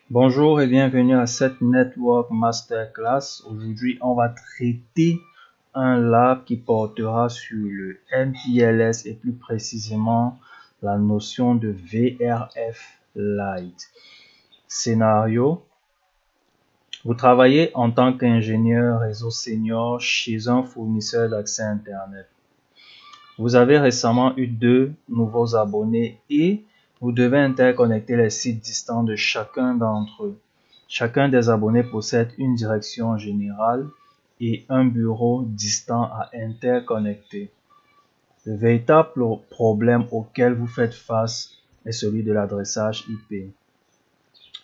Bonjour et bienvenue à cette Network Masterclass. Aujourd'hui, on va traiter un lab qui portera sur le MPLS et plus précisément la notion de VRF Lite. Scénario: vous travaillez en tant qu'ingénieur réseau senior chez un fournisseur d'accès Internet. Vous avez récemment eu 2 nouveaux abonnés et vous devez interconnecter les sites distants de chacun d'entre eux. Chacun des abonnés possède une direction générale et un bureau distant à interconnecter. Le véritable problème auquel vous faites face est celui de l'adressage IP.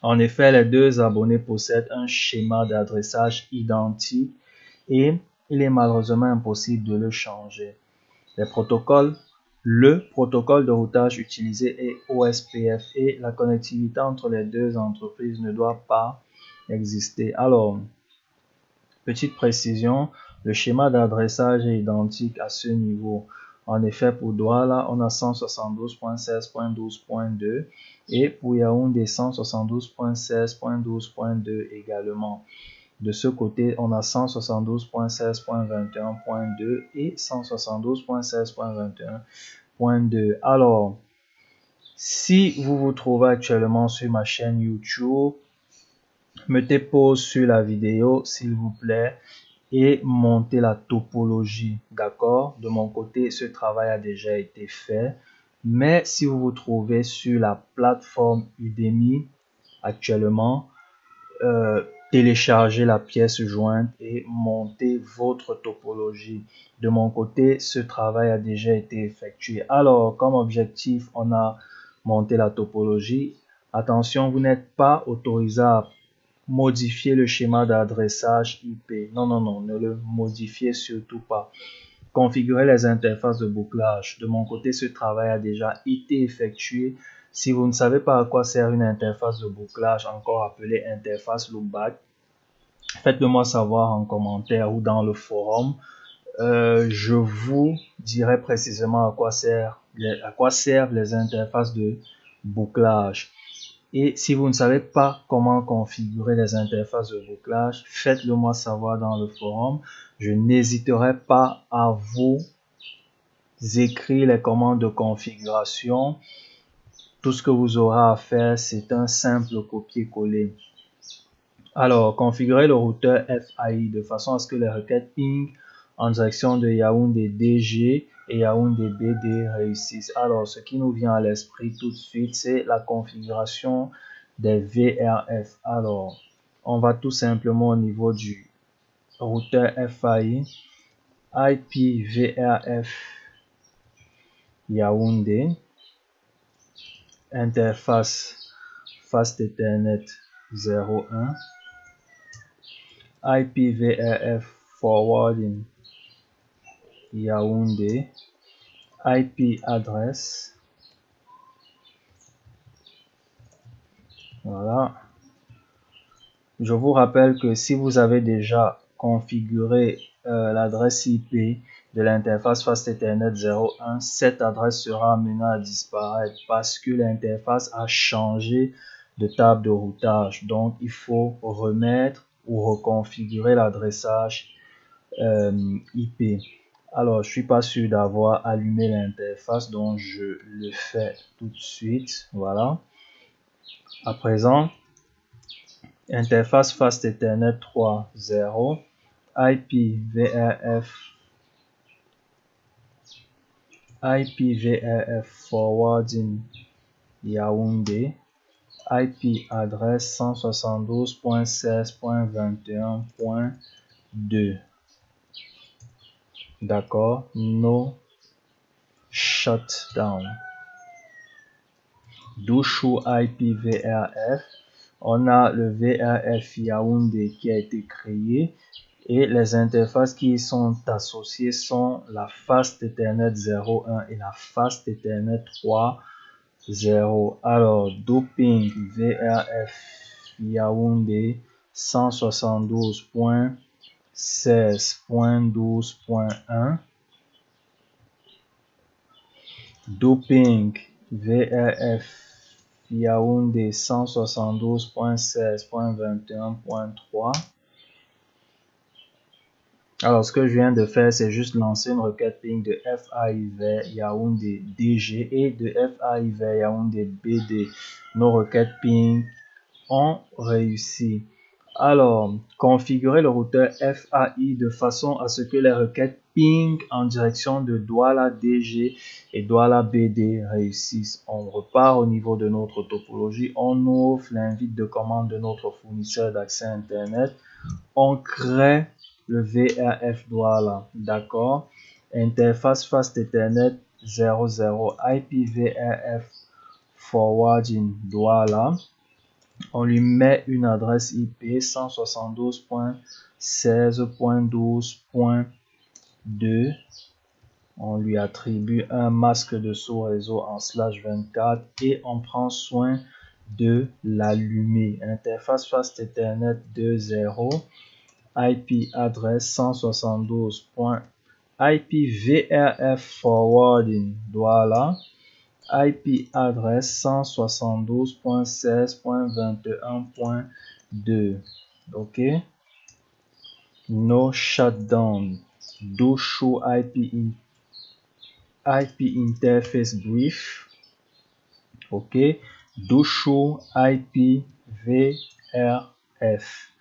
En effet, les 2 abonnés possèdent un schéma d'adressage identique et il est malheureusement impossible de le changer. Le protocole de routage utilisé est OSPF et la connectivité entre les 2 entreprises ne doit pas exister. Alors, petite précision, le schéma d'adressage est identique à ce niveau. En effet, pour Douala, on a 172.16.12.2 et pour Yaoundé 172.16.12.2 également. De ce côté, on a 172.16.21.2 et 172.16.21.2. Alors, si vous vous trouvez actuellement sur ma chaîne YouTube, mettez pause sur la vidéo, s'il vous plaît, et montez la topologie. D'accord? De mon côté, ce travail a déjà été fait. Mais si vous vous trouvez sur la plateforme Udemy actuellement, téléchargez la pièce jointe et montez votre topologie. De mon côté, ce travail a déjà été effectué. Alors, comme objectif, on a monté la topologie. Attention, vous n'êtes pas autorisé à modifier le schéma d'adressage IP. Non, non, non, ne le modifiez surtout pas. Configurer les interfaces de bouclage. De mon côté, ce travail a déjà été effectué. Si vous ne savez pas à quoi sert une interface de bouclage, encore appelée interface loopback, faites-le moi savoir en commentaire ou dans le forum. Je vous dirai précisément à quoi servent les interfaces de bouclage. Et si vous ne savez pas comment configurer les interfaces de bouclage, faites-le moi savoir dans le forum. Je n'hésiterai pas à vous écrire les commandes de configuration. Tout ce que vous aurez à faire, c'est un simple copier-coller. Alors, configurez le routeur FAI de façon à ce que les requêtes ping en direction de Yaoundé DG et Yaoundé BD réussissent. Alors, ce qui nous vient à l'esprit tout de suite, c'est la configuration des VRF. Alors, on va tout simplement au niveau du routeur FAI, IP VRF Yaoundé, interface Fast Ethernet 01, IPVRF Forwarding Yaoundé, IP adresse. Voilà. Je vous rappelle que si vous avez déjà configuré l'adresse IP de l'interface Fast Ethernet 01, cette adresse sera amenée à disparaître parce que l'interface a changé de table de routage. Donc, il faut remettre ou reconfigurer l'adressage IP. Alors, je suis pas sûr d'avoir allumé l'interface, donc je le fais tout de suite. Voilà. À présent, interface Fast Ethernet 3.0, IPVRF Forwarding Yaoundé, IP adresse 172.16.21.2. D'accord, no shutdown. Douchou IP VRF, on a le VRF Yaoundé qui a été créé et les interfaces qui y sont associées sont la Fast Ethernet 01 et la Fast Ethernet 3.0. Alors, doping VRF Yaoundé 172.16.12.1. Doping VRF Yaoundé 172.16.21.3. Alors, ce que je viens de faire, c'est juste lancer une requête ping de FAI vers Yaoundé DG et de FAI vers Yaoundé BD. Nos requêtes ping ont réussi. Alors, configurer le routeur FAI de façon à ce que les requêtes ping en direction de Douala DG et Douala BD réussissent. On repart au niveau de notre topologie. On ouvre l'invite de commande de notre fournisseur d'accès Internet. On crée le VRF Douala. D'accord. Interface Fast Ethernet 00 IPVRF Forwarding Douala. On lui met une adresse IP 172.16.12.2. On lui attribue un masque de sous-réseau en /24 et on prend soin de l'allumer. Interface Fast Ethernet 2.0. IP adresse 172.IPVRF Forwarding Douala. IP adresse 172.16.21.2. OK. No shutdown. Do show IP interface brief. OK. Do show IP VRF.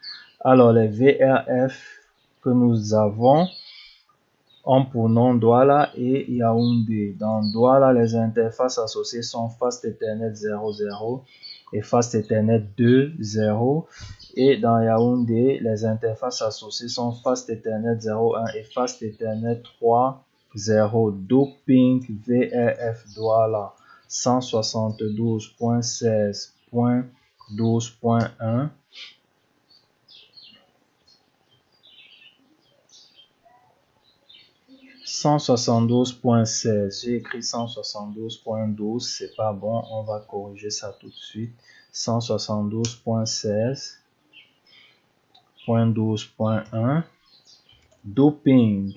Alors, les VRF que nous avons ont pour nom Douala et Yaoundé. Dans Douala, les interfaces associées sont Fast Ethernet 00 et Fast Ethernet 2.0. Et dans Yaoundé, les interfaces associées sont Fast Ethernet 01 et Fast Ethernet 3.0. Doping VRF Douala 172.16.12.1. J'ai écrit 172.12, c'est pas bon, on va corriger ça tout de suite. 172.16.12.1. Doping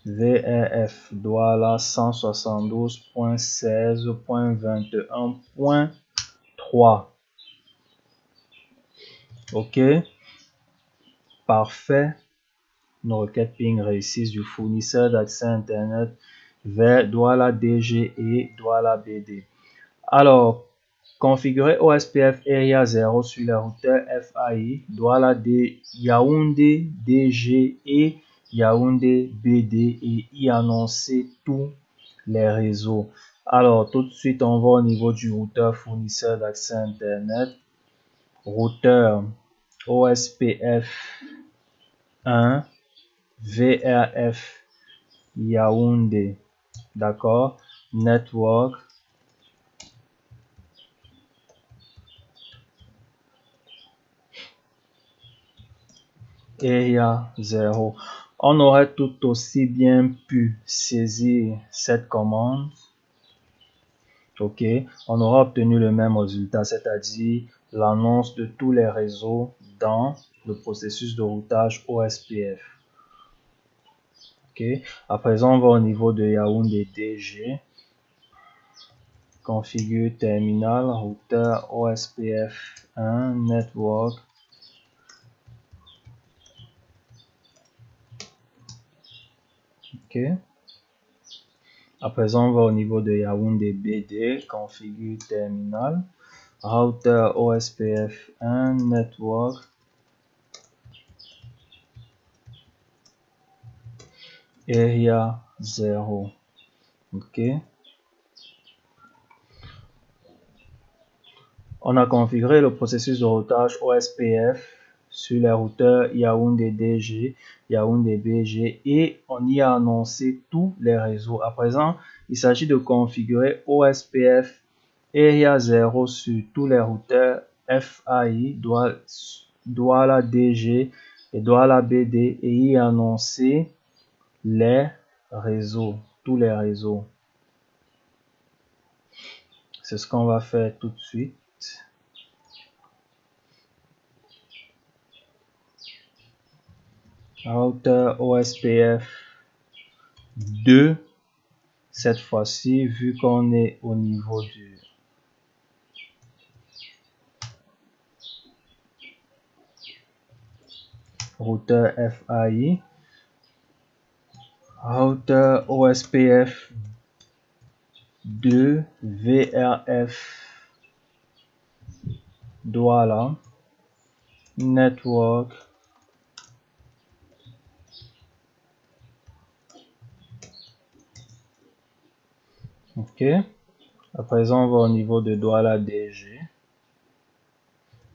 VRF Douala 172.16.21.3. OK, parfait. Nos requêtes ping réussissent du fournisseur d'accès Internet vers Douala DG et Douala BD. Alors, configurer OSPF Area 0 sur les routeurs FAI, Douala Yaoundé DG et Yaoundé BD et y annoncer tous les réseaux. Alors, tout de suite, on va au niveau du routeur fournisseur d'accès Internet. Routeur OSPF 1. VRF Yaoundé, d'accord, network, area 0. On aurait tout aussi bien pu saisir cette commande, ok, on aura obtenu le même résultat, c'est-à-dire l'annonce de tous les réseaux dans le processus de routage OSPF. Okay. À présent, on va au niveau de Yaoundé DG. Configure terminal, routeur OSPF 1, network. OK. À présent, on va au niveau de Yaoundé BD. Configure terminal, routeur OSPF 1, network. Area 0. OK. On a configuré le processus de routage OSPF sur les routeurs Yaoundé DG, Yaoundé BG et on y a annoncé tous les réseaux. À présent, il s'agit de configurer OSPF Area 0 sur tous les routeurs FAI, Douala DG et Douala BD et y annoncer les réseaux, tous les réseaux. C'est ce qu'on va faire tout de suite. Routeur OSPF 2, cette fois-ci, vu qu'on est au niveau routeur FAI, routeur OSPF 2 VRF Douala, network, ok. À présent, on va au niveau de Douala DG,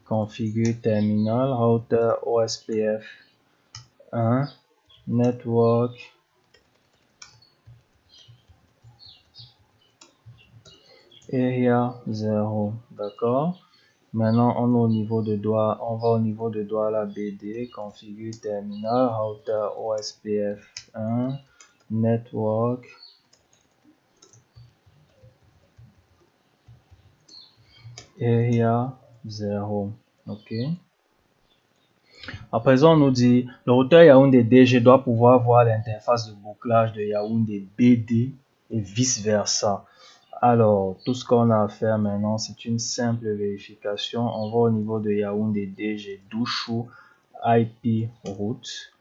configure terminal, routeur OSPF 1, network, area 0, d'accord. Maintenant, on va au niveau de Douala BD, configure terminal, routeur OSPF 1, network, area 0, ok. À présent, on nous dit, le routeur Yaoundé DG doit pouvoir voir l'interface de bouclage de Yaoundé BD et vice versa. Alors, tout ce qu'on a à faire maintenant, c'est une simple vérification. On va au niveau de Yaoundé DG Douchou IP route.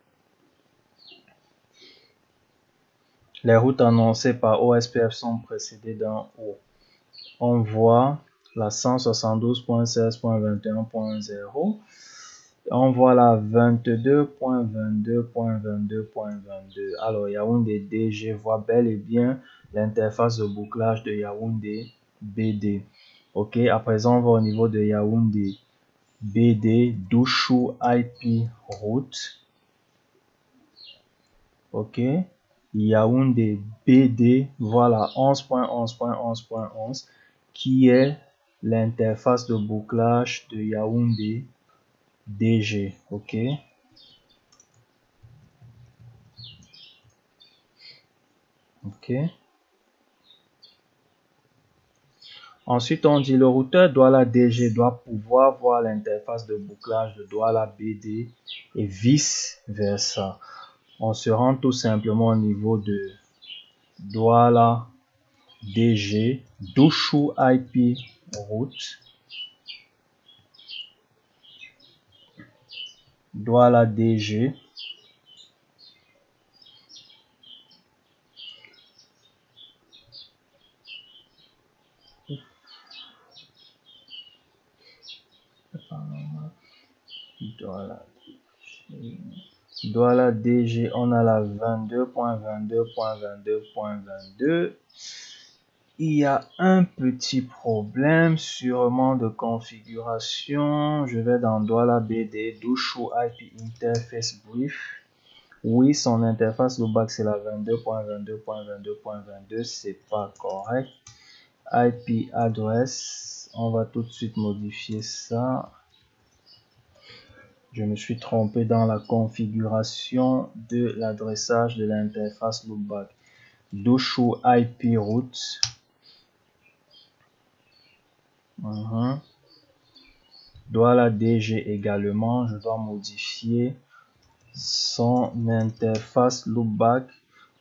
Les routes annoncées par OSPF sont précédées d'un O. On voit la 172.16.21.0. On voit la 22.22.22.22. Alors, Yaoundé DG voit bel et bien l'interface de bouclage de Yaoundé BD. Ok, à présent, on va au niveau de Yaoundé BD Douchou IP route. Ok, Yaoundé BD, voilà 11.11.11.11 qui est l'interface de bouclage de Yaoundé DG. Ok. Ok. Ensuite, on dit le routeur Douala DG doit pouvoir voir l'interface de bouclage de Douala BD et vice versa. On se rend tout simplement au niveau de Douala DG, Douchou IP route, Douala DG, Douala DG, on a la 22.22.22.22. Il y a un petit problème sûrement de configuration. Je vais dans Douala BD, Douchou IP Interface Brief. Oui, son interface loopback c'est la 22.22.22.22. C'est pas correct. IP adresse, on va tout de suite modifier ça. Je me suis trompé dans la configuration de l'adressage de l'interface loopback. Douchou IP route. Douala DG également, je dois modifier son interface loopback.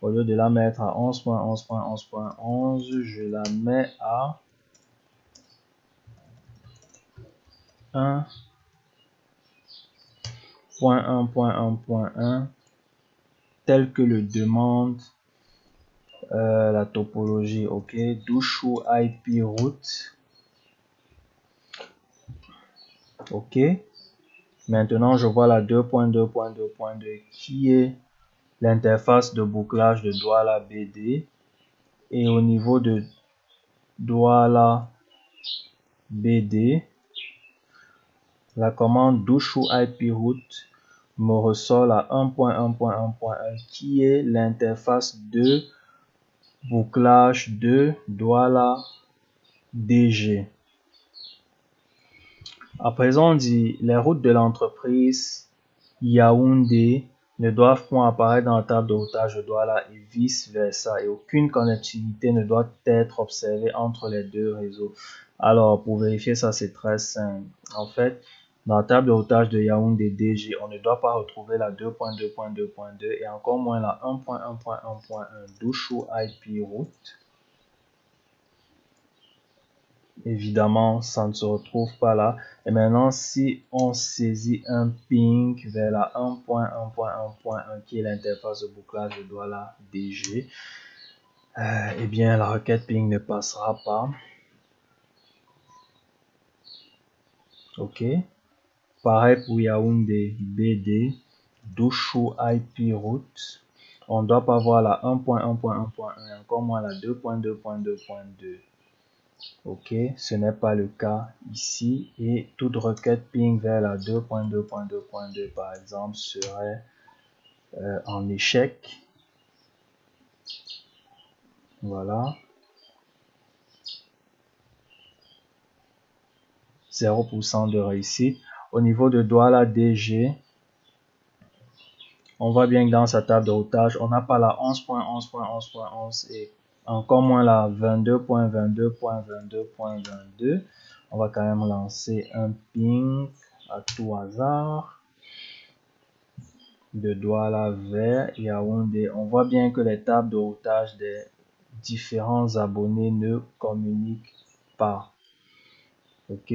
Au lieu de la mettre à 11.11.11.11, je la mets à 1.1.1.1 tel que le demande la topologie. Ok, Douchou IP route. Ok, maintenant je vois la 2.2.2.2 qui est l'interface de bouclage de Douala BD. Et au niveau de Douala BD, la commande Douchou IP route me ressort la 1.1.1.1 qui est l'interface de bouclage de Douala DG. À présent, on dit les routes de l'entreprise Yaoundé ne doivent point apparaître dans la table de routage de Douala et vice versa, et aucune connectivité ne doit être observée entre les deux réseaux. Alors, pour vérifier ça, c'est très simple. En fait, dans la table de routage de Yaoundé DG, on ne doit pas retrouver la 2.2.2.2 et encore moins la 1.1.1.1 Douchou IP route. évidemment, ça ne se retrouve pas là. Et maintenant, si on saisit un ping vers la 1.1.1.1 qui est l'interface de bouclage de Douala DG, eh bien, la requête ping ne passera pas. OK. Pareil pour Yaoundé BD, Douchou IP route. On ne doit pas voir la 1.1.1.1 et encore moins la 2.2.2.2. OK, ce n'est pas le cas ici. Et toute requête ping vers la 2.2.2.2 par exemple serait en échec. Voilà. 0% de réussite. Au niveau de Douala DG, on voit bien que dans sa table de routage, on n'a pas la 11.11.11.11 et encore moins la 22.22.22.22. On va quand même lancer un ping à tout hasard de Douala vers Yaoundé. On voit bien que les tables de routage des différents abonnés ne communiquent pas. OK.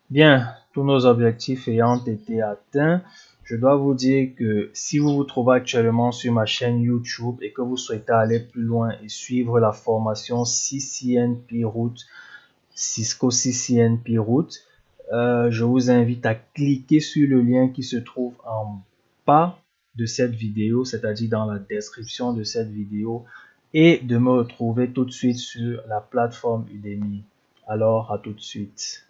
Bien, tous nos objectifs ayant été atteints, je dois vous dire que si vous vous trouvez actuellement sur ma chaîne YouTube et que vous souhaitez aller plus loin et suivre la formation CCNP Route, Cisco CCNP Route, je vous invite à cliquer sur le lien qui se trouve en bas de cette vidéo, c'est-à-dire dans la description de cette vidéo, et de me retrouver tout de suite sur la plateforme Udemy. Alors, à tout de suite.